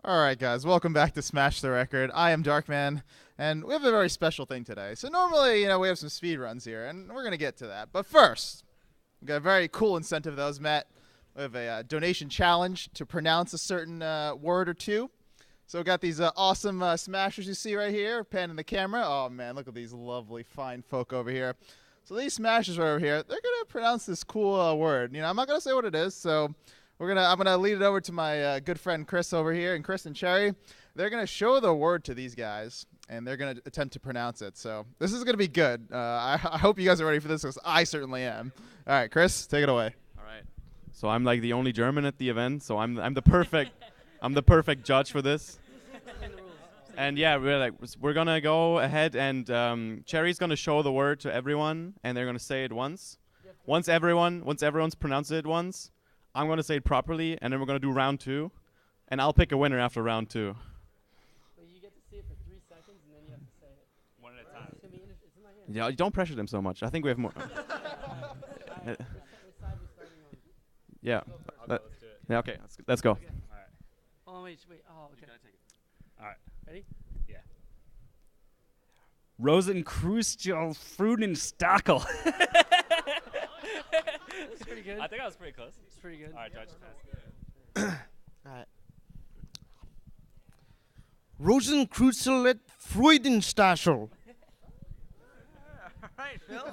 All right, guys, welcome back to Smash the Record. I am Darkman, and we have a very special thing today. So normally, we have some speed runs here, and we're going to get to that. But first, we got a very cool incentive that was met. We have a donation challenge to pronounce a certain word or two. So we got these awesome smashers you see right here, panning the camera. Oh, man, look at these lovely, fine folk over here. So these smashers right over here, they're going to pronounce this cool word. I'm not going to say what it is, so I'm gonna lead it over to my good friend Chris over here, and Chris and Cherry. They're gonna show the word to these guys, and they're gonna attempt to pronounce it. So this is gonna be good. I hope you guys are ready for this, because I certainly am. All right, Chris, take it away. All right. So I'm like the only German at the event, so I'm the perfect judge for this. And yeah, we're gonna go ahead, and Cherry's gonna show the word to everyone, and they're gonna say it once. Once everyone's pronounced it once, I'm going to say it properly, and then we're going to do round 2, and I'll pick a winner after round 2. But you get to see it for 3 seconds, and then you have to say it. One at a time. It's in my hand. Yeah, don't pressure them so much. I think we have more. Yeah. Let's do it. Yeah, okay, let's go. Okay. All right. Oh, wait. Oh, okay. All right. Ready? Yeah. Rosenkreuzstilette Freudenstachel. That's pretty good. I think I was pretty close. It's pretty good. All right, Judge. Alright. Rosenkreuzstilette Freudenstachel. All right, Phil.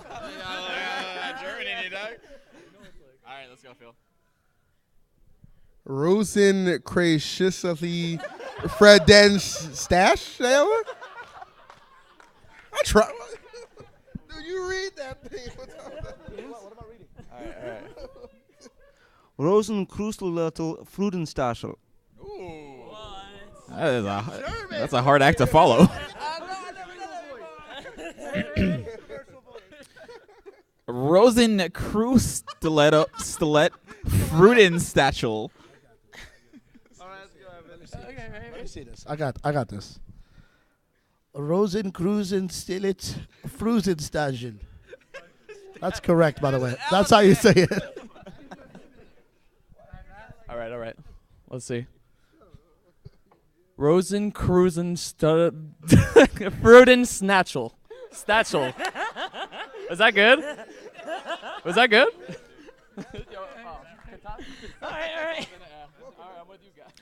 Germany, dog. All right, let's go, Phil. Rosenkreuzstilette Freudenstachel. I try. Dude, you read that thing. What about reading? All right. Rosenkreuzstilette Freudenstachel. Ooh. That's a hard act to follow. Rosenkreuzstilette Freudenstachel. Let me see this. I got this. Rosenkreuzstilette Freudenstachel. That's correct, by the way. That's how you say it. All right. Let's see. Freudenstachel. Stachel. Was that good? Was that good? All right. I'm with you guys.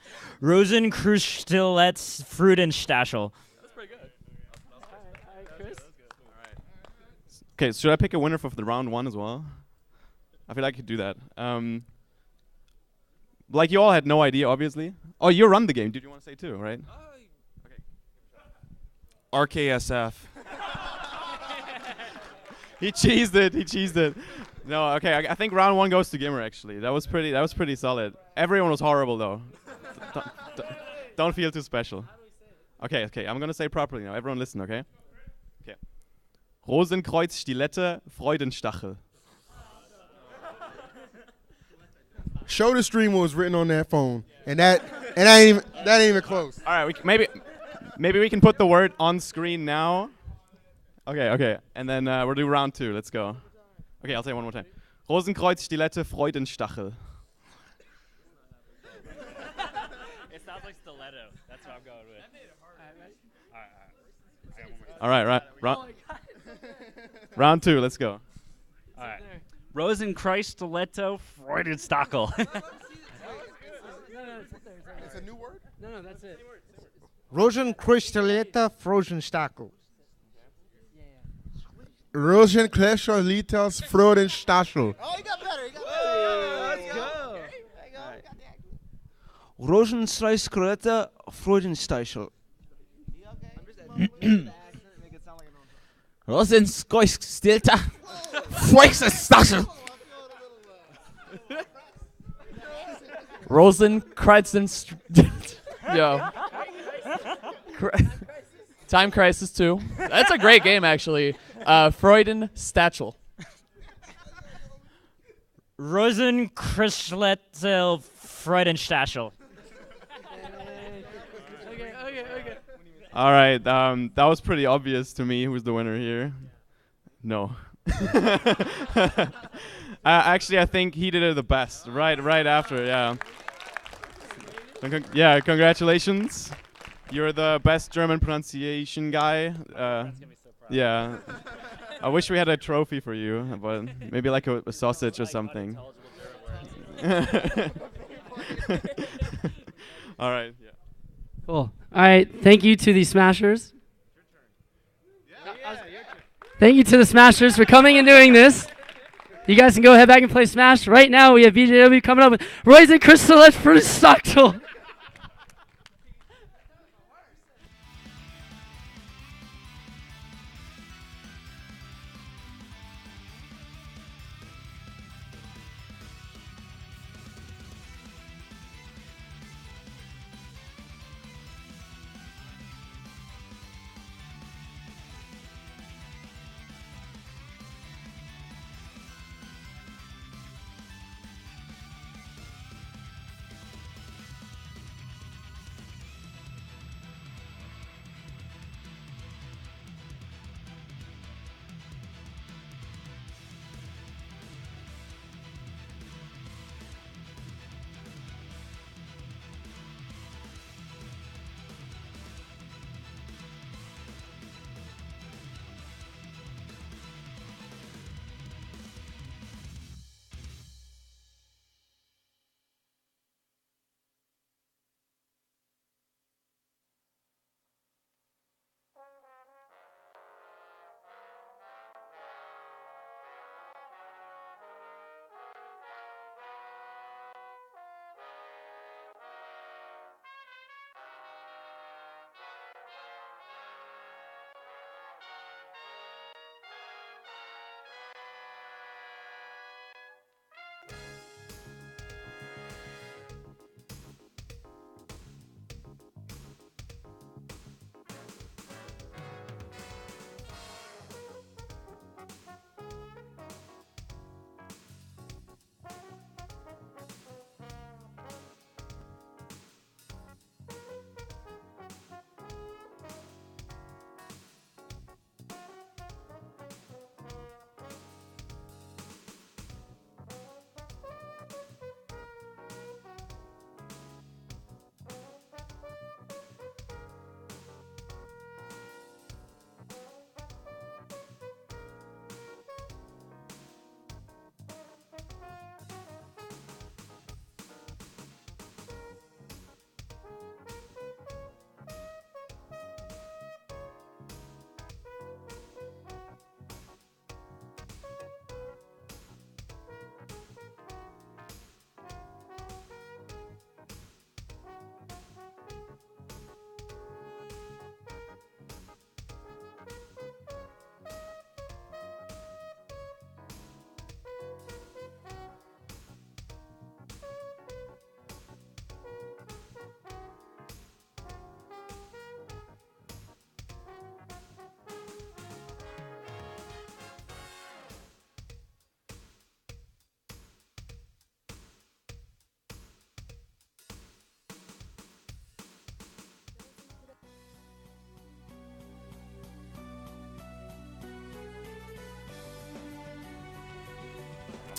Rosenkreuzstilette Freudenstachel. That's pretty good. All right, Chris. Okay, should I pick a winner for the round 1 as well? I feel like I could do that. Like you all had no idea, obviously. Oh, you run the game. Did you want to say too, right? Okay. RKSF. He cheesed it. No, okay. I think round 1 goes to Gimmer. Actually, that was pretty solid. Everyone was horrible though. Don't feel too special. Okay. I'm gonna say it properly now. Everyone listen, okay? Okay. Rosenkreuzstilette Freudenstachel. Show the stream what was written on that phone, and that ain't even close. All right, maybe we can put the word on screen now. Okay, and then we'll do round 2. Let's go. Okay, I'll say it one more time. Rosenkreuzstilette Freudenstachel. It sounds like stiletto. That's what I'm going with. All right. Round 2. Let's go. All right. Rosenkreuzstilette Freudenstachel. No, It's a new word. No, that's it. Rosenkreuzstilette Freudenstachel. Yeah. Rosenkreuzstilette Freudenstachel. Oh, you got better. Let's go. Rosenkreuzstilette Freudenstachel. Rosenkreuzstilette Freudenstachel. Rosenkreuzstilette. Yo. Time Crisis 2. That's a great game, actually. Freudenstachel. Rosenkreuzstilette Freudenstachel. Okay. All right, that was pretty obvious to me who's the winner here. No. Actually, I think he did it the best. Right after, yeah. Yeah, congratulations. You're the best German pronunciation guy. That's gonna be so proud. Yeah. I wish we had a trophy for you, but maybe like a sausage or Like something. unintelligible German words. All right. Yeah. Cool. All right. Thank you to the Smashers. Thank you to the Smashers for coming and doing this. You guys can go head back and play Smash. Right now, we have BJW coming up with Rosenkreuzstilette Freudenstachel.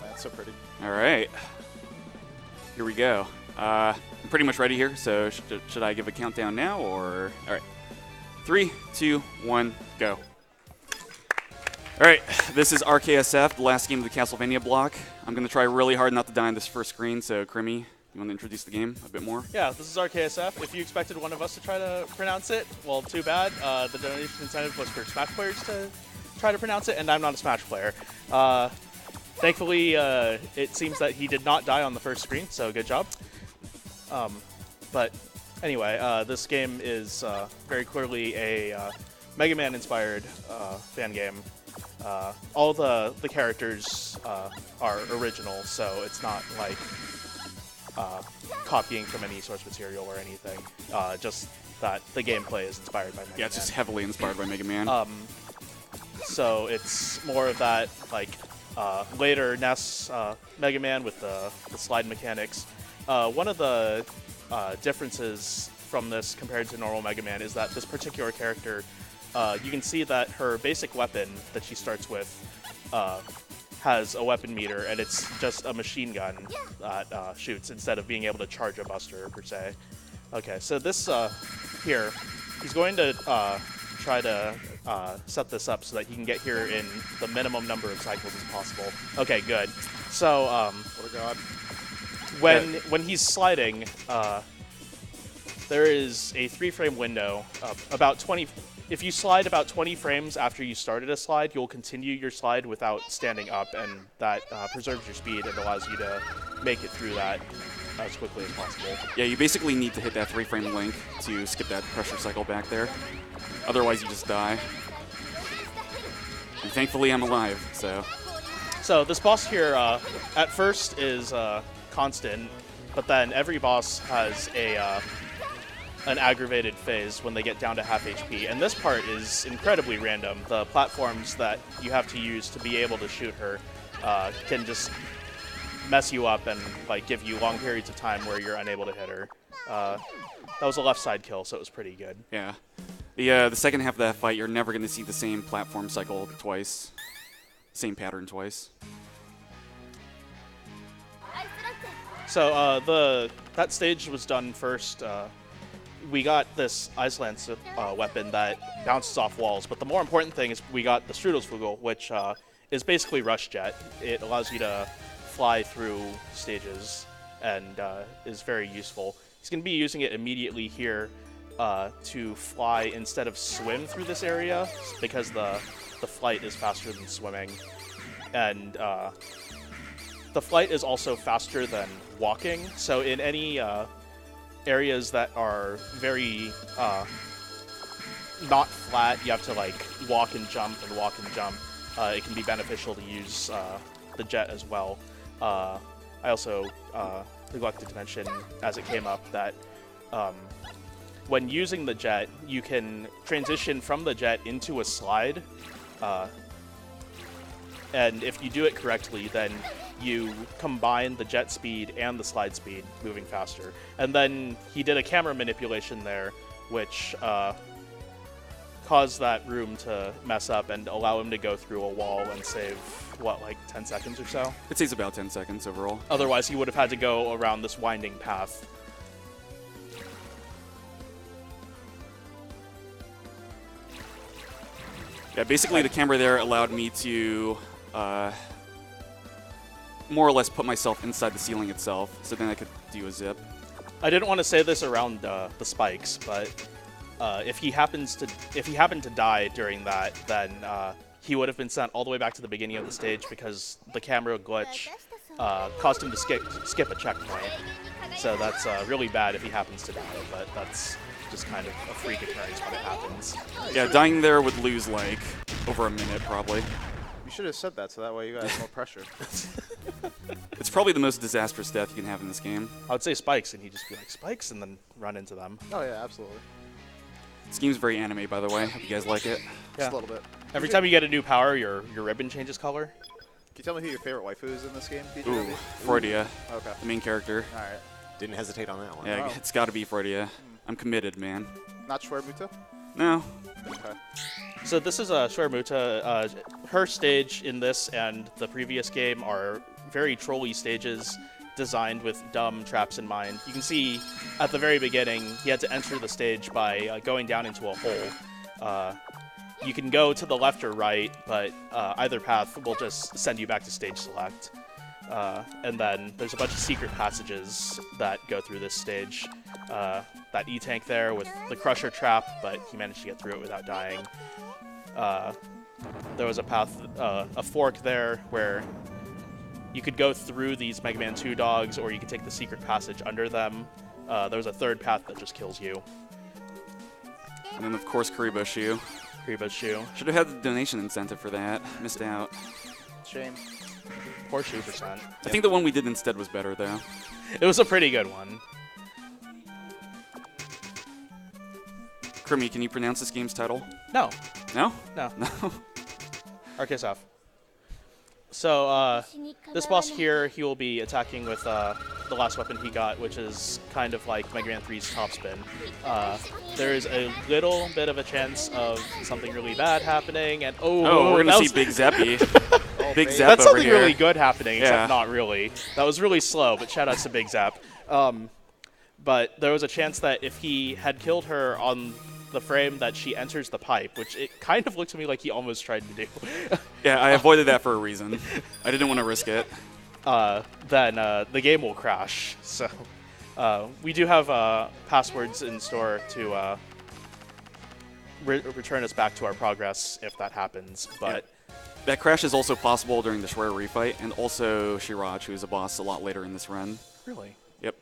That's so pretty. All right. Here we go. I'm pretty much ready here, so should I give a countdown now, or? All right. 3, 2, 1, go. All right, this is RKSF, the last game of the Castlevania block. I'm going to try really hard not to die on this first screen, so Crimmy, you want to introduce the game a bit more? Yeah, this is RKSF. If you expected one of us to try to pronounce it, well, too bad. The donation incentive was for Smash players to try to pronounce it, and I'm not a Smash player. Thankfully, it seems that he did not die on the first screen, so good job. But anyway, this game is very clearly a Mega Man-inspired fan game. All the characters are original, so it's not like copying from any source material or anything. Just that the gameplay is inspired by Mega Man. Yeah, it's just heavily inspired by Mega Man. So it's more of that like later NES Mega Man with the slide mechanics. One of the differences from this compared to normal Mega Man is that this particular character, you can see that her basic weapon that she starts with has a weapon meter, and it's just a machine gun that shoots instead of being able to charge a buster per se. Okay, so this here, he's going to try to set this up so that he can get here in the minimum number of cycles as possible. Okay, good. So What a god. when he's sliding, there is a 3-frame window about 20. If you slide about 20 frames after you started a slide, you'll continue your slide without standing up, and that preserves your speed and allows you to make it through that as quickly as possible. Yeah, you basically need to hit that 3-frame link to skip that pressure cycle back there. Otherwise, you just die. And thankfully, I'm alive, so. So this boss here, at first, is constant, but then every boss has an aggravated phase when they get down to half HP, and this part is incredibly random. The platforms that you have to use to be able to shoot her can just mess you up and like give you long periods of time where you're unable to hit her. That was a left side kill, so it was pretty good. Yeah. The second half of that fight, you're never going to see the same platform cycle twice. Same pattern twice. So that stage was done first. We got this Iceland weapon that bounces off walls, but the more important thing is we got the Strudelsflugel, which is basically Rush Jet. It allows you to fly through stages and is very useful. He's going to be using it immediately here to fly instead of swim through this area because the flight is faster than swimming. And the flight is also faster than walking, so in any areas that are very not flat, you have to like walk and jump and walk and jump. It can be beneficial to use the jet as well. I also neglected to mention, as it came up, that when using the jet, you can transition from the jet into a slide. And if you do it correctly, then you combine the jet speed and the slide speed, moving faster. And then he did a camera manipulation there, which caused that room to mess up and allow him to go through a wall and save, what, like 10 seconds or so? It takes about 10 seconds overall. Otherwise, he would have had to go around this winding path. Yeah, basically the camera there allowed me to more or less put myself inside the ceiling itself, so then I could do a zip. I didn't want to say this around the spikes, but if he happened to die during that, then he would have been sent all the way back to the beginning of the stage because the camera glitch caused him to skip a checkpoint. So that's really bad if he happens to die, but that's just kind of a freak occurrence when it happens. Yeah, dying there would lose like over a minute probably. You should have said that so that way you got more pressure. It's probably the most disastrous death you can have in this game. I would say spikes, and he'd just be like, spikes, and then run into them. Oh yeah, absolutely. This game's very anime, by the way. Hope you guys like it. Just a little bit. Every time you get a new power, your ribbon changes color. Can you tell me who your favorite waifu is in this game? BJ? Ooh, Freudia. Okay. The main character. All right. Didn't hesitate on that one. Yeah, it's got to be Freudia. I'm committed, man. Not Schwermuta? No. Okay. So this is Schwermuta. Her stage in this and the previous game are very trolly stages designed with dumb traps in mind. You can see at the very beginning, he had to enter the stage by going down into a hole. You can go to the left or right, but either path will just send you back to stage select. And then there's a bunch of secret passages that go through this stage. That E-tank there with the crusher trap, but he managed to get through it without dying. There was a path, a fork there where you could go through these Mega Man 2 dogs, or you could take the secret passage under them. There was a third path that just kills you. And then, of course, Karibo's shoe. Karibo's shoe. Should have had the donation incentive for that. Missed out. Shame. Poor shoe percent. I think the one we did instead was better, though. It was a pretty good one. Krimi, can you pronounce this game's title? No. No? No. No. RKSF. So, this boss here, he will be attacking with the last weapon he got, which is kind of like Mega Man 3's topspin. There is a little bit of a chance of something really bad happening, and we're gonna see Big Zeppy. Oh Big baby. Zap That's over something here. really good happening, Yeah. except not really. That was really slow, but shout out to Big Zap. But there was a chance that if he had killed her on the frame that she enters the pipe, which it kind of looked to me like he almost tried to do, Yeah, I avoided that for a reason. I didn't want to risk it. then the game will crash. So we do have passwords in store to return us back to our progress if that happens. But That crash is also possible during the Schwer refight, and also Shiraj, who is a boss a lot later in this run. really, Yep.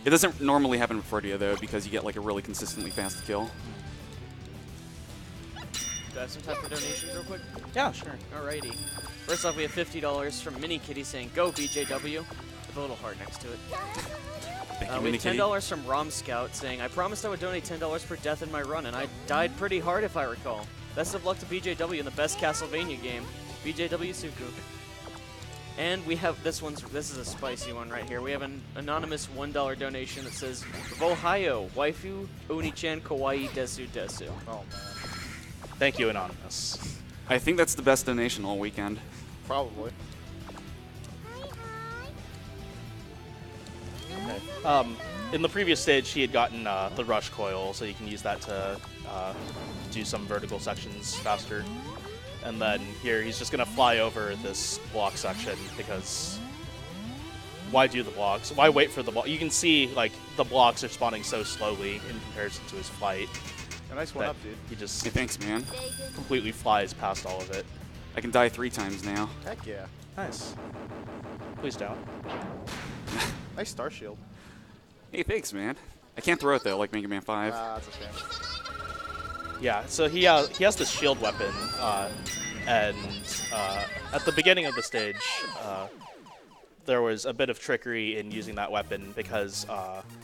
It doesn't normally happen with Freudia, though, because you get like a really consistently fast kill. Do I have some time for donations real quick? yeah, sure. Alrighty. First off, we have $50 from Mini Kitty saying, "Go BJW," with a little heart next to it. Thank you, We Mini have Kitty. $10 from Rom Scout saying, "I promised I would donate $10 per death in my run, and I died pretty hard if I recall. Best of luck to BJW in the best Castlevania game, BJW Suku." And we have this is a spicy one right here. We have an anonymous $1 donation that says, "Ohio, waifu, Oni-chan kawaii desu desu." Oh, man. Thank you, Anonymous. I think that's the best donation all weekend. Probably. Okay. In the previous stage, he had gotten the rush coil, so you can use that to do some vertical sections faster. And then here, he's just going to fly over this block section because why do the blocks? Why wait for the block? You can see like the blocks are spawning so slowly in comparison to his flight. A nice one that up, dude. He just Hey, thanks, man. completely flies past all of it. I can die 3 times now. Heck yeah. Nice. Please don't. Nice star shield. Hey, thanks, man. I can't throw it, though, like Mega Man 5. That's a shame. Yeah, so he has this shield weapon, and at the beginning of the stage, there was a bit of trickery in using that weapon because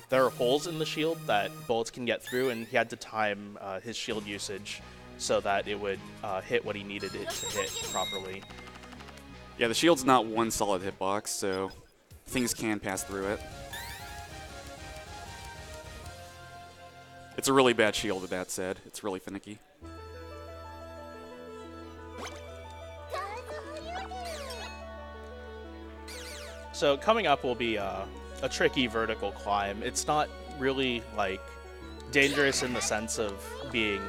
there are holes in the shield that bullets can get through, and he had to time his shield usage so that it would hit what he needed it to hit properly. Yeah, the shield's not one solid hitbox, so things can pass through it. It's a really bad shield, with that said. It's really finicky. So coming up will be a tricky vertical climb. It's not really like dangerous in the sense of being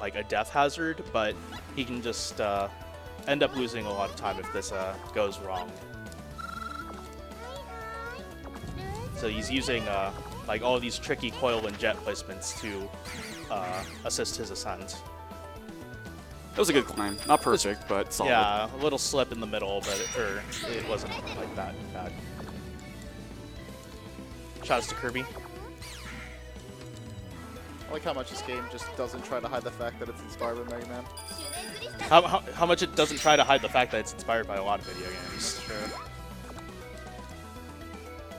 like a death hazard, but he can just end up losing a lot of time if this goes wrong. So he's using like all of these tricky coil and jet placements to assist his ascent. That was a good climb. Not perfect, but solid. Yeah, a little slip in the middle, but it wasn't like that bad. Shouts to Kirby. I like how much this game just doesn't try to hide the fact that it's inspired by Mega Man. How much it doesn't try to hide the fact that it's inspired by a lot of video games. Sure.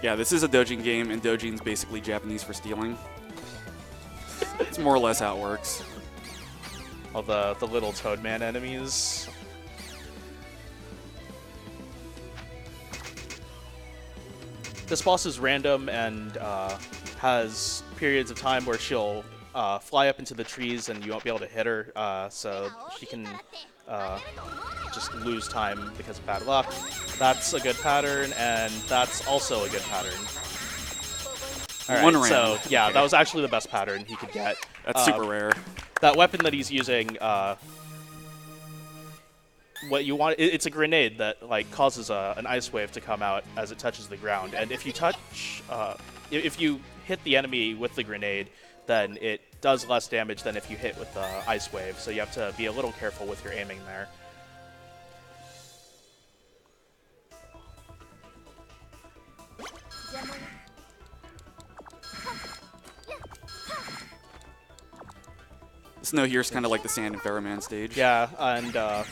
Yeah, this is a Dojin game, and Dojin's basically Japanese for stealing. It's more or less how it works. All the little Toadman enemies. This boss is random and has periods of time where she'll fly up into the trees and you won't be able to hit her, so she can just lose time because of bad luck. That's a good pattern, and that's also a good pattern. All right, One round. so yeah, Okay. that was actually the best pattern he could get. That's super rare. That weapon that he's using, what you want, it's a grenade that like causes an ice wave to come out as it touches the ground, and if you if you hit the enemy with the grenade, then it does less damage than if you hit with the ice wave. So you have to be a little careful with your aiming there. Snow here is kind of like the Sand and Ferroman stage. Yeah, and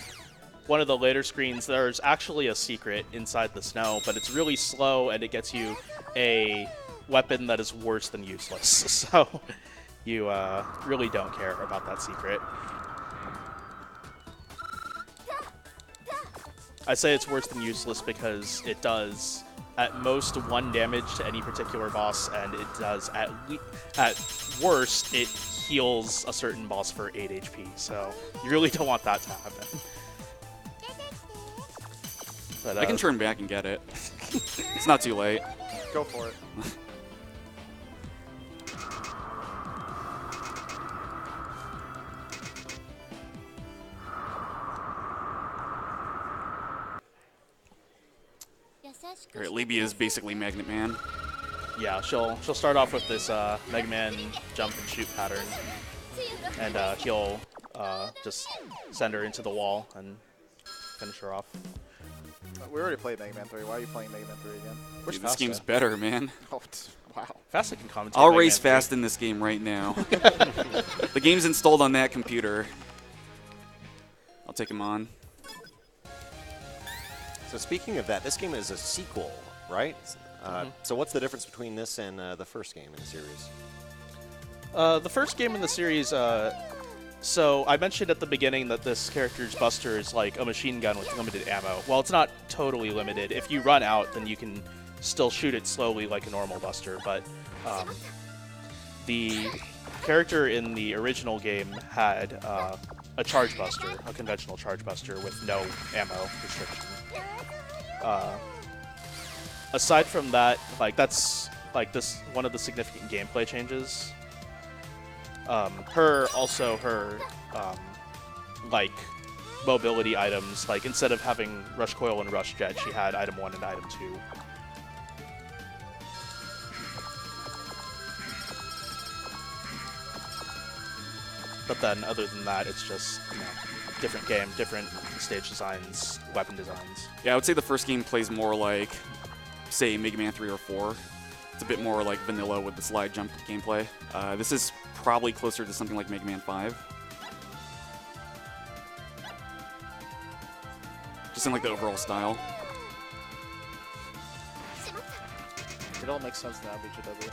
one of the later screens, there's actually a secret inside the snow, but it's really slow, and it gets you a weapon that is worse than useless. So you really don't care about that secret. I say it's worse than useless because it does at most 1 damage to any particular boss, and it does at worst it heals a certain boss for 8 HP. So you really don't want that to happen. But, I can turn back and get it. It's not too late. Go for it. Alright, Libya is basically Magnet Man. Yeah, she'll start off with this Mega Man jump and shoot pattern, and he'll just send her into the wall and finish her off. We already played Mega Man 3. Why are you playing Mega Man 3 again? Dude, this game's better, man. Oh, wow. Fast I can commentate. I'll Mega race Man 3. fast in this game right now. The game's installed on that computer. I'll take him on. So speaking of that, this game is a sequel, right? So what's the difference between this and the first game in the series? The first game in the series, so I mentioned at the beginning that this character's Buster is like a machine gun with limited ammo. Well, it's not totally limited. If you run out, then you can still shoot it slowly like a normal Buster, but the character in the original game had a Charge Buster, a conventional Charge Buster with no ammo restriction. Aside from that, like that's like this one of the significant gameplay changes. Her like mobility items, like instead of having Rush Coil and Rush Jet, she had item 1 and item 2. But then, other than that, it's just, you know, different game, different stage designs, weapon designs. Yeah, I would say the first game plays more like, say, Mega Man 3 or 4. It's a bit more like vanilla with the slide jump gameplay. This is probably closer to something like Mega Man 5. Just in like the overall style. It all makes sense now, BJW.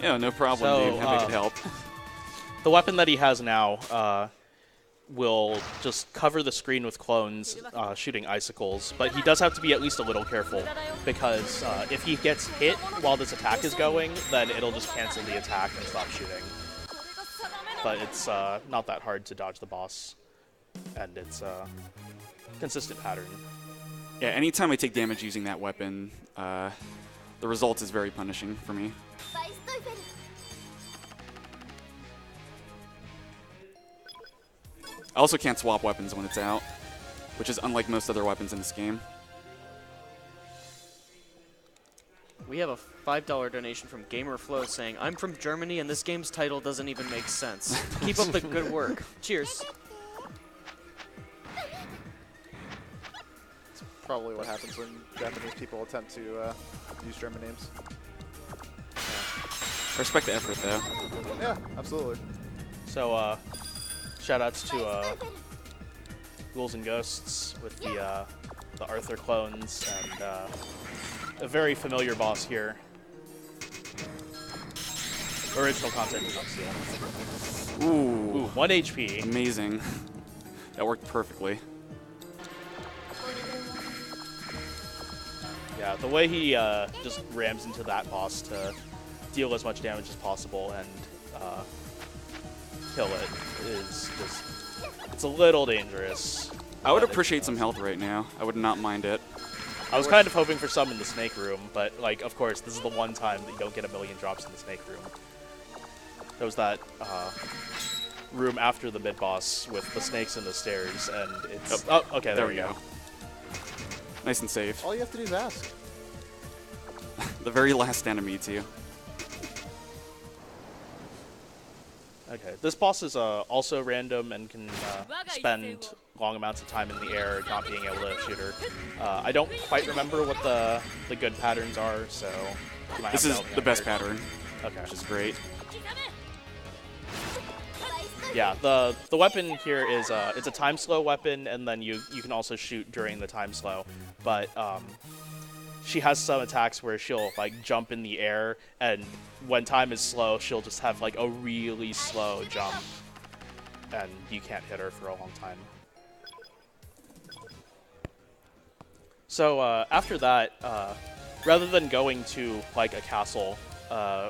Yeah, no problem, dude. Happy I could help. The weapon that he has now will just cover the screen with clones shooting icicles, but he does have to be at least a little careful, because if he gets hit while this attack is going, then it'll just cancel the attack and stop shooting. But it's not that hard to dodge the boss, and it's a consistent pattern. Yeah, anytime I take damage using that weapon, the result is very punishing for me. I also can't swap weapons when it's out, which is unlike most other weapons in this game. We have a $5 donation from GamerFlow saying, "I'm from Germany and this game's title doesn't even make sense. Keep up the good work. Cheers." It's probably what happens when Japanese people attempt to use German names. I respect the effort, though. Yeah, absolutely. So, shoutouts to Ghouls and Ghosts with the Arthur clones and a very familiar boss here. Original content is not steal. Ooh, 1 HP. Amazing. That worked perfectly. Yeah, the way he just rams into that boss to deal as much damage as possible and kill it is just, it's a little dangerous. I would appreciate some health right now. I would not mind it. I was kind of hoping for some in the snake room, but like, of course, this is the one time that you don't get a million drops in the snake room. There was that room after the mid-boss with the snakes and the stairs, and it's... Oh, okay, there we go. Nice and safe. All you have to do is ask. The very last enemy, too. Okay, this boss is also random and can spend long amounts of time in the air, not being able to shoot her. I don't quite remember what the good patterns are, so you might This have to is help me the out best here. pattern, Okay. which is great. Yeah, the weapon here is it's a time slow weapon, and then you can also shoot during the time slow. But she has some attacks where she'll like jump in the air, and when time is slow, she'll just have like a really slow jump, and you can't hit her for a long time. So after that, rather than going to like a castle,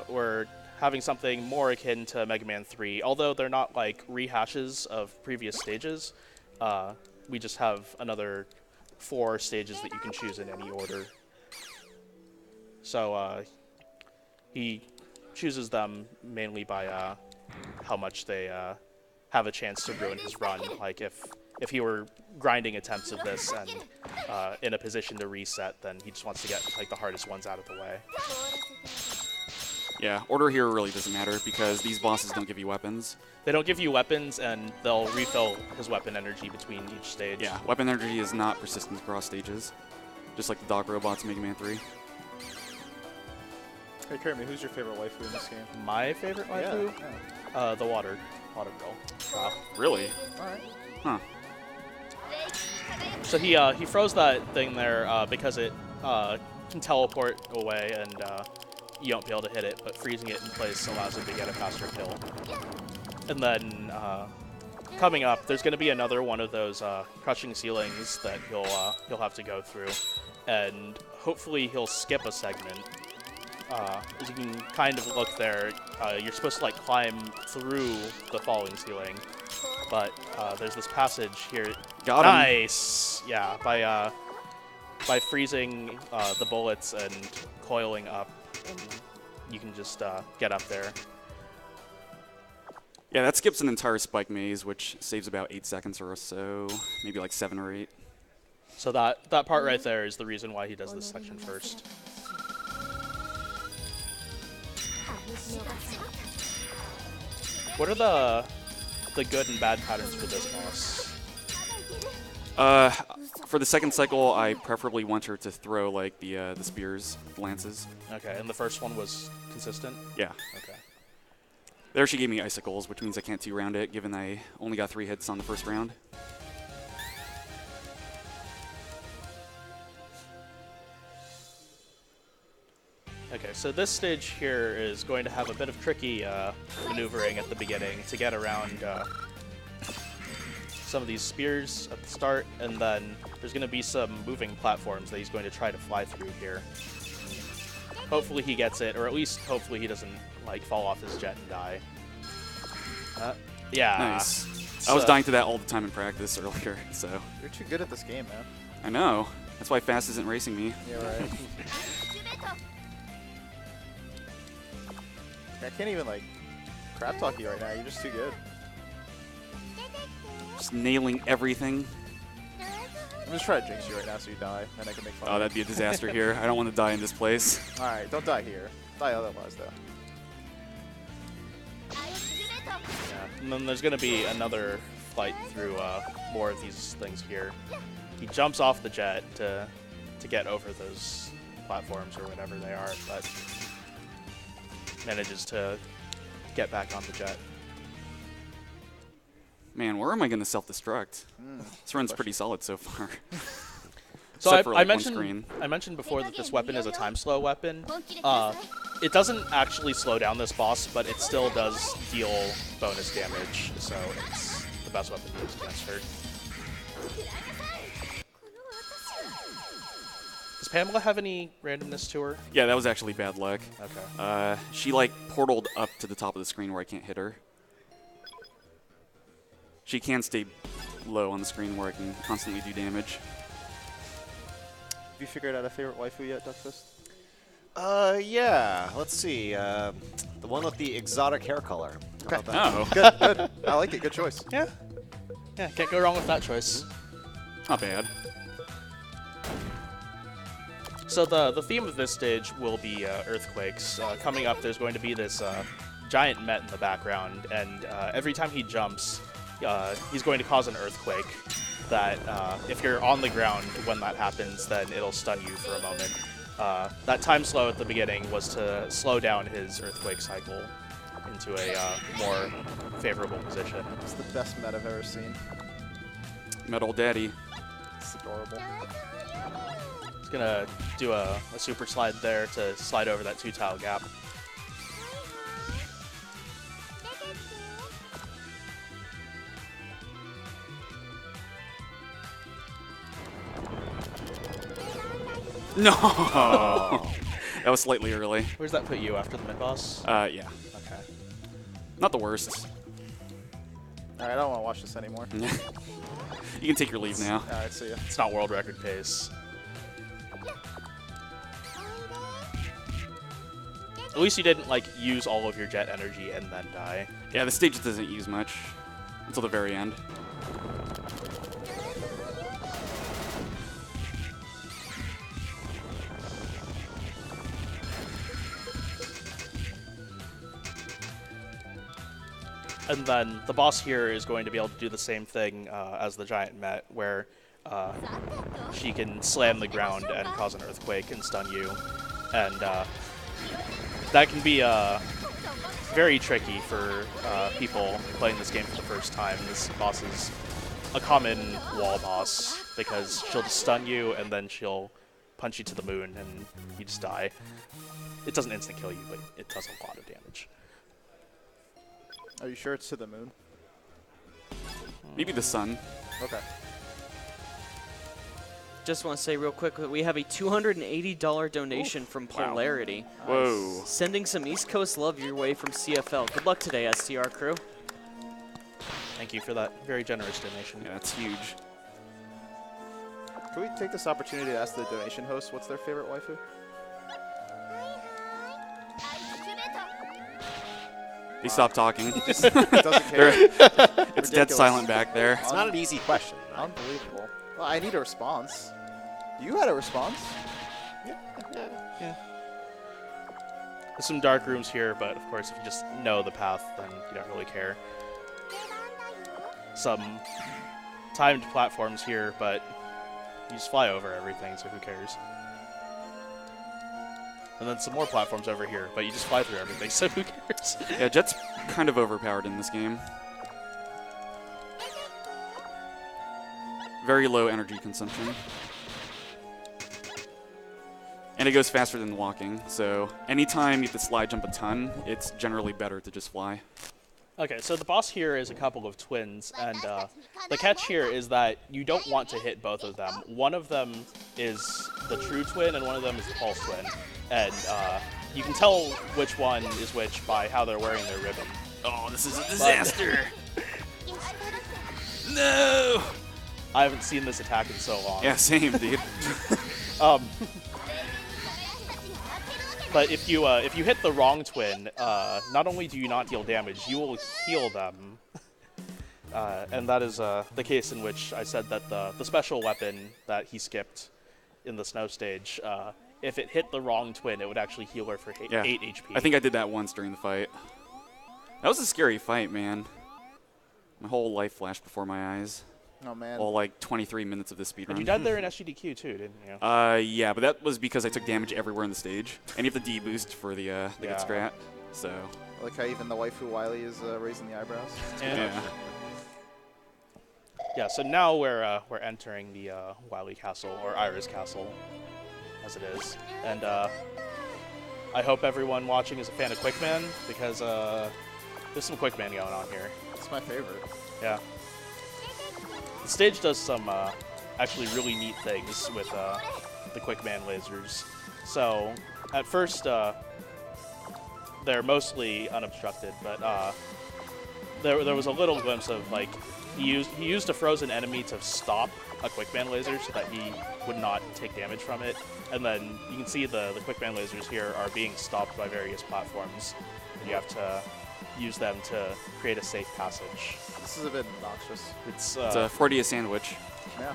we're having something more akin to Mega Man 3, although they're not like rehashes of previous stages. We just have another 4 stages that you can choose in any order. So he chooses them mainly by how much they have a chance to ruin his run. Like if he were grinding attempts of this and in a position to reset, then he just wants to get like the hardest ones out of the way. Yeah, order here really doesn't matter because these bosses don't give you weapons. They don't give you weapons, and they'll refill his weapon energy between each stage. Yeah, weapon energy is not persistent across stages, just like the Dog Robots in Mega Man 3. Hey, Kirby, who's your favorite waifu in this game? My favorite waifu? Yeah. The water girl. Wow. Really? All right. Huh. So he froze that thing there because it can teleport away and you won't be able to hit it, but freezing it in place allows him to get a faster kill. And then coming up, there's going to be another one of those crushing ceilings that he'll have to go through, and hopefully he'll skip a segment. As you can kind of look there, you're supposed to like climb through the falling ceiling, but there's this passage here. Got him. Nice. Yeah, by freezing the bullets and coiling up, and you can just get up there. Yeah, that skips an entire spike maze, which saves about 8 seconds or so, maybe like 7 or 8. So that part right there is the reason why he does this section first. What are the good and bad patterns for this boss? For the second cycle, I preferably want her to throw like the spears, lances. Okay, and the first one was consistent? Yeah. Okay. There she gave me icicles, which means I can't 2-round it, given I only got 3 hits on the first round. Okay, so this stage here is going to have a bit of tricky maneuvering at the beginning to get around some of these spears at the start, and then there's going to be some moving platforms that he's going to try to fly through here. Hopefully he gets it, or at least hopefully he doesn't like fall off his jet and die. Yeah. Nice. I was dying to that all the time in practice earlier, so. You're too good at this game, man. I know. That's why Fast isn't racing me. Yeah, right. I can't even like crap talk you right now. You're just too good. Just nailing everything. I'm just trying to jinx you right now so you die, and I can make fun Oh, of that'd be a disaster here. I don't want to die in this place. All right, don't die here. Die otherwise, though. Yeah. And then there's going to be another flight through more of these things here. He jumps off the jet to get over those platforms or whatever they are, but manages to get back on the jet. Man, where am I going to self-destruct? This run's pretty solid so far. So Except for, like, I one mentioned screen. before that this weapon is a time slow weapon. It doesn't actually slow down this boss, but it still does deal bonus damage, so it's the best weapon to use against her. Does Pamela have any randomness to her? Yeah, that was actually bad luck. Okay. She like portaled up to the top of the screen where I can't hit her. She can stay low on the screen where I can constantly do damage. Have you figured out a favorite waifu yet, Duckfist? Yeah. Let's see. The one with the exotic hair color. How about that? Oh. Good, good. I like it. Good choice. Yeah. Yeah, can't go wrong with that choice. Not bad. So the theme of this stage will be earthquakes. Coming up, there's going to be this giant Met in the background, and every time he jumps, he's going to cause an earthquake that if you're on the ground when that happens, then it'll stun you for a moment. That time slow at the beginning was to slow down his earthquake cycle into a more favorable position. It's the best Met I've ever seen. Metal Daddy. It's adorable. He's going to do a super slide there to slide over that 2-tile gap. No! That was slightly early. Where's that put you after the mid-boss? Yeah. Okay. Not the worst. Alright, I don't want to watch this anymore. You can take your leave now. Alright, see ya. It's not world record pace. At least you didn't like use all of your jet energy and then die. Yeah, the stage doesn't use much until the very end. And then the boss here is going to be able to do the same thing as the giant Met, where she can slam the ground and cause an earthquake and stun you. And that can be very tricky for people playing this game for the first time. This boss is a common wall boss because she'll just stun you and then she'll punch you to the moon and you just die. It doesn't instant kill you, but it does a lot of damage. Are you sure it's to the moon? Maybe the sun. Okay. Just want to say real quick that we have a $280 donation from Polarity. Whoa. Sending some East Coast love your way from CFL. Good luck today, STR crew. Thank you for that very generous donation. Yeah, that's huge. Can we take this opportunity to ask the donation host what's their favorite waifu? He stopped talking. Doesn't care. It's dead silent back there. It's not an easy question. Unbelievable. Well, I need a response. You had a response. Yeah. There's some dark rooms here, but of course, if you just know the path, then you don't really care. Some timed platforms here, but you just fly over everything, so who cares? And then some more platforms over here, but you just fly through everything, so who cares? Yeah, Jet's kind of overpowered in this game. Very low energy consumption. And it goes faster than walking, so anytime you have to slide jump a ton, it's generally better to just fly. Okay, so the boss here is a couple of twins, and the catch here is that you don't want to hit both of them. One of them is the true twin, and one of them is the false twin. And you can tell which one is which by how they're wearing their ribbon. Oh, this is a disaster! No! I haven't seen this attack in so long. Yeah, same, dude. But if you hit the wrong twin, not only do you not deal damage, you will heal them. And that is the case in which I said that the special weapon that he skipped in the snow stage, if it hit the wrong twin, it would actually heal her for 8 HP. I think I did that once during the fight. That was a scary fight, man. My whole life flashed before my eyes. Oh, man. All like 23 minutes of this speedrun. And you died there in SGDQ too, didn't you? Yeah, but that was because I took damage everywhere in the stage. And you have to deboost for the good strat. So. I like how even the waifu Wily is raising the eyebrows. Yeah. Yeah, so now we're entering the Wily Castle, or Iris Castle, as it is. And I hope everyone watching is a fan of Quickman, because there's some Quickman going on here. It's my favorite. Yeah. The stage does some actually really neat things with the Quickman lasers. So, at first, they're mostly unobstructed, but there was a little glimpse of, like, he used a frozen enemy to stop a Quickman laser so that he would not take damage from it. And then you can see the Quickman lasers here are being stopped by various platforms. And you have to use them to create a safe passage. This is a bit obnoxious. It's a Freudia sandwich. Yeah.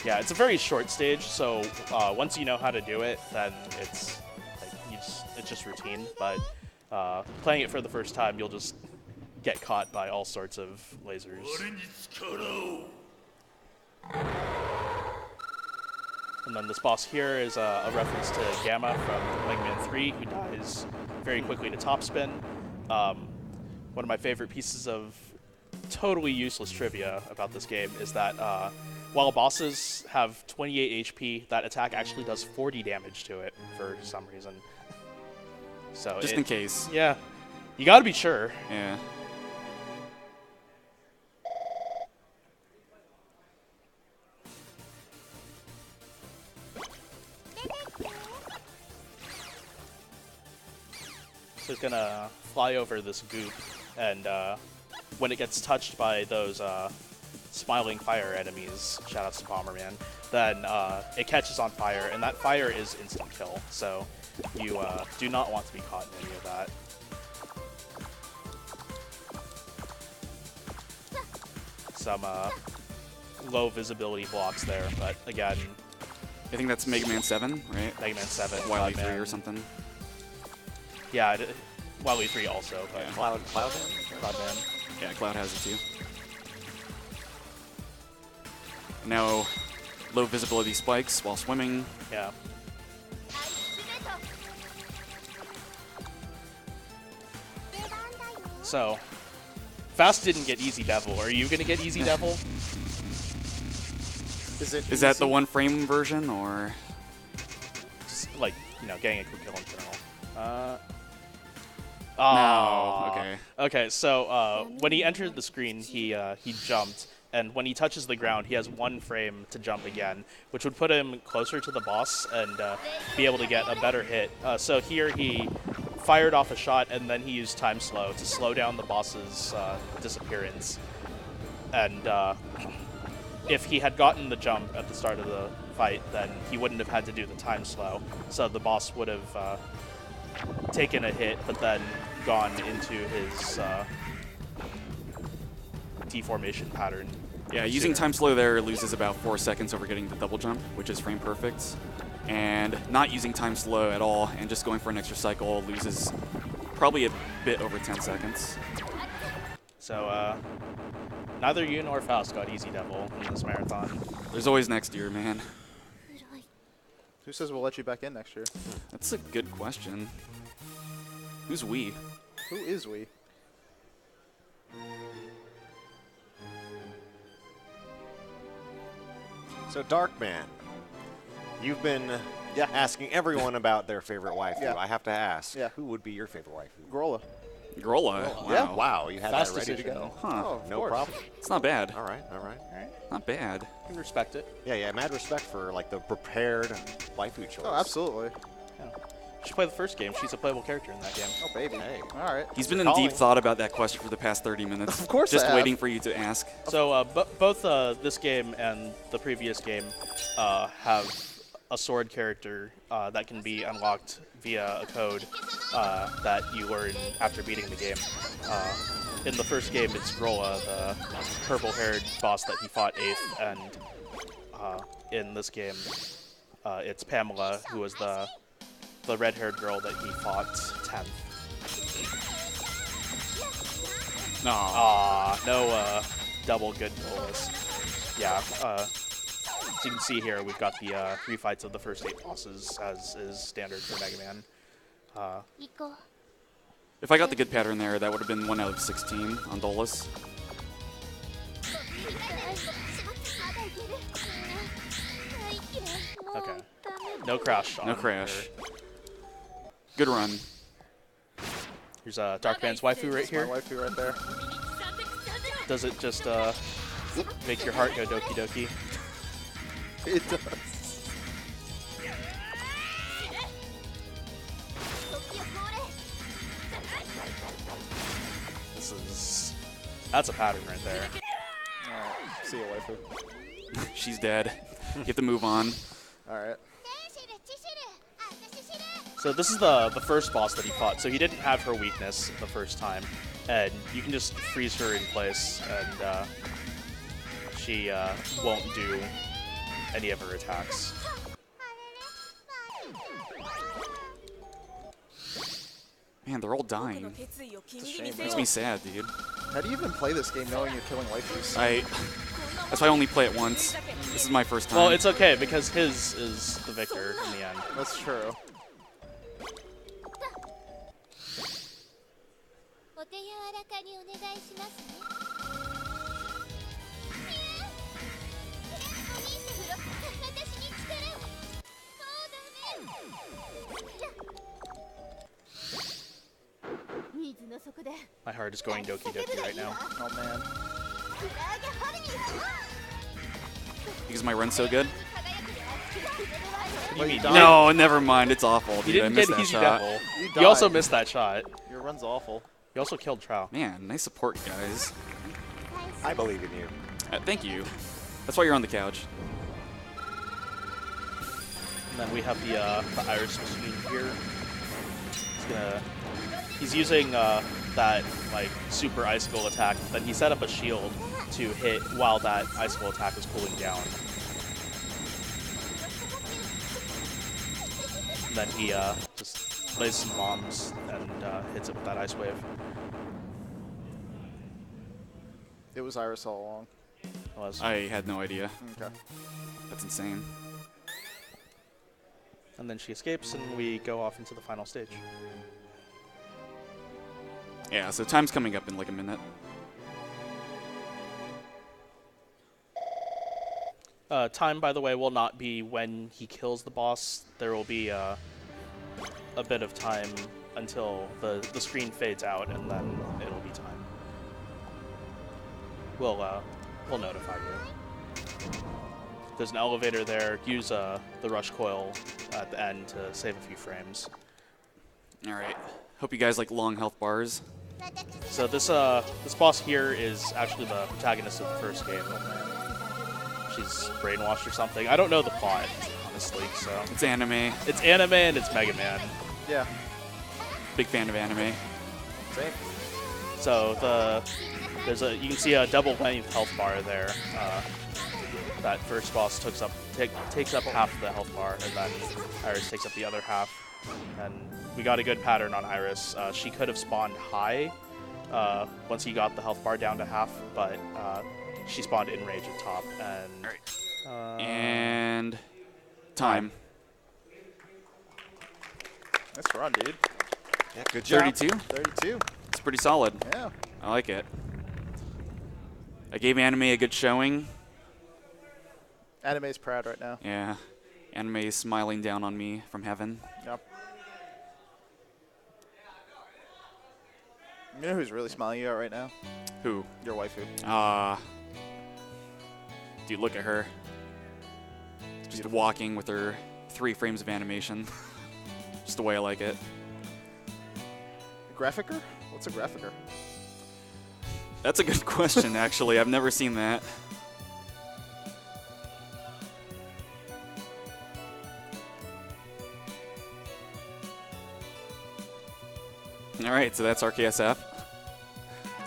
Yeah, it's a very short stage, so once you know how to do it, then it's like it's just routine. But playing it for the first time, you'll just get caught by all sorts of lasers. And then this boss here is a reference to Gamma from Mega Man 3, who dies very quickly to topspin. One of my favorite pieces of totally useless trivia about this game is that while bosses have 28 HP, that attack actually does 40 damage to it for some reason. So just in case. Yeah. You gotta be sure. Yeah. So it's gonna fly over this goop and when it gets touched by those smiling fire enemies, shoutouts to Bomberman, then it catches on fire, and that fire is instant kill. So you do not want to be caught in any of that. Some low visibility blocks there, but again, I think that's Mega Man 7, right? Mega Man 7, Wily Cloud 3 Man. or something. Yeah, Wily 3 also, but Yeah. Cloud Man? Cloud Man. Yeah, Cloud has it too. Now, low visibility spikes while swimming. Yeah. So, Fast didn't get Easy Devil. Are you gonna get Easy Devil? Is that the one frame version, or? Just like, you know, getting a quick kill in general. No, okay. Okay, so when he entered the screen, he jumped, and when he touches the ground, he has 1 frame to jump again, which would put him closer to the boss and be able to get a better hit. So here he fired off a shot, and then he used time slow to slow down the boss's disappearance. And if he had gotten the jump at the start of the fight, then he wouldn't have had to do the time slow. So the boss would have taken a hit, but then gone into his deformation pattern. Yeah, using time slow there loses about 4 seconds over getting the double jump, which is frame perfect. And not using time slow at all and just going for an extra cycle loses probably a bit over 10 seconds. So neither you nor Faust got Easy Devil in this marathon. There's always next year, man. Who says we'll let you back in next year? That's a good question. Who's we? Who is we? So, Darkman, you've been asking everyone about their favorite waifu. Yeah. I have to ask, Yeah. who would be your favorite waifu? Grolla. Grolla? Wow. Yeah. Wow, you had Fast that ready to decision. go. Huh. Oh, of No course. problem. It's not bad. All right, all right. Not bad. You can respect it. Yeah, mad respect for like the prepared waifu choice. Oh, absolutely. You should play the first game. She's a playable character in that game. Oh, baby. Hey. All right. He's been in Calling. deep thought about that question for the past 30 minutes. Of course I Just have. waiting for you to ask. So both this game and the previous game have a sword character that can be unlocked via a code that you learn after beating the game. In the first game, it's Grolla, the purple-haired boss that he fought 8th, and in this game, it's Pamela, who was the red-haired girl that he fought 10th. No double good goals. Yeah, as you can see here, we've got the refights of the first 8 bosses, as is standard for Mega Man. If I got the good pattern there, that would have been 1 out of 16 on Dolus. Okay. No crash. No on crash. her. Good run. Here's Darkman's waifu right here. My waifu right there. Does it just make your heart go doki doki? It does. That's a pattern right there. Alright. See you, waifu. She's dead. You have to move on. Alright. So this is the first boss that he fought. So he didn't have her weakness the first time, and you can just freeze her in place, and she won't do any of her attacks. Man, they're all dying. It's a shame. Makes me sad, dude. How do you even play this game knowing you're killing waifus? That's why I only play it once. This is my first time. Well, it's okay because his is the victor in the end. That's true. My heart is going doki doki right now. Oh man. Because my run's so good? What do you mean? No, never mind. It's awful, You dude. I didn't missed get that Easy shot. Devil. You You also died. missed that shot. Your run's awful. You also killed Trow. Man, nice support, guys. I believe in you. Thank you. That's why you're on the couch. And then we have the Iris machine here. He's using that like super icicle attack. Then he set up a shield to hit while that icicle attack is cooling down. And then he just lays some bombs and hits it with that ice wave. It was Iris all along. It was. I had no idea. Okay. That's insane. And then she escapes, and we go off into the final stage. Yeah, so time's coming up in like a minute. Time, by the way, will not be when he kills the boss. There will be a bit of time until the screen fades out, and then it'll be time. We'll notify you. There's an elevator there. Use the rush coil at the end to save a few frames. All right. Hope you guys like long health bars. So this boss here is actually the protagonist of the first game. She's brainwashed or something. I don't know the plot, honestly. So it's anime. It's anime and it's Mega Man. Yeah. Big fan of anime. Same. So you can see a double length health bar there. That first boss takes up half the health bar, and then Iris takes up the other half. And we got a good pattern on Iris. She could have spawned high once he got the health bar down to half, but she spawned in range at top. And and time. Nice run, dude. Yeah, good job. 32. 32. It's pretty solid. Yeah. I like it. I gave anime a good showing. Anime's proud right now. Yeah. Anime is smiling down on me from heaven. Yep. You know who's really smiling you out right now? Who? Your waifu. Dude, look at her. Just walking with her 3 frames of animation. Just the way I like it. Graphicer? What's a graphicer? That's a good question, actually. I've never seen that. All right, so that's RKSF.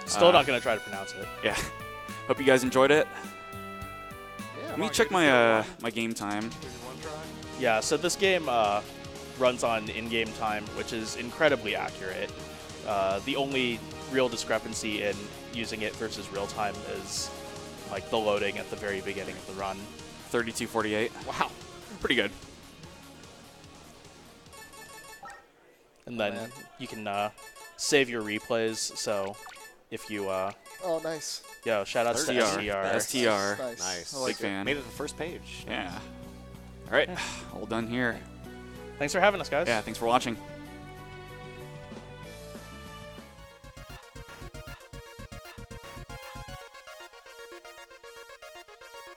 Still not going to try to pronounce it. Yeah. Hope you guys enjoyed it. Yeah. Let me check my my game time. Yeah, so this game runs on in-game time, which is incredibly accurate. The only real discrepancy in using it versus real time is like the loading at the very beginning of the run. 32:48. Wow, pretty good. And then you can save your replays. So if you oh, nice. Yo, shout outs to STR. STR. Nice. Big fan. Made it to the first page. Yeah. All right, all done here. Thanks for having us, guys. Yeah, thanks for watching.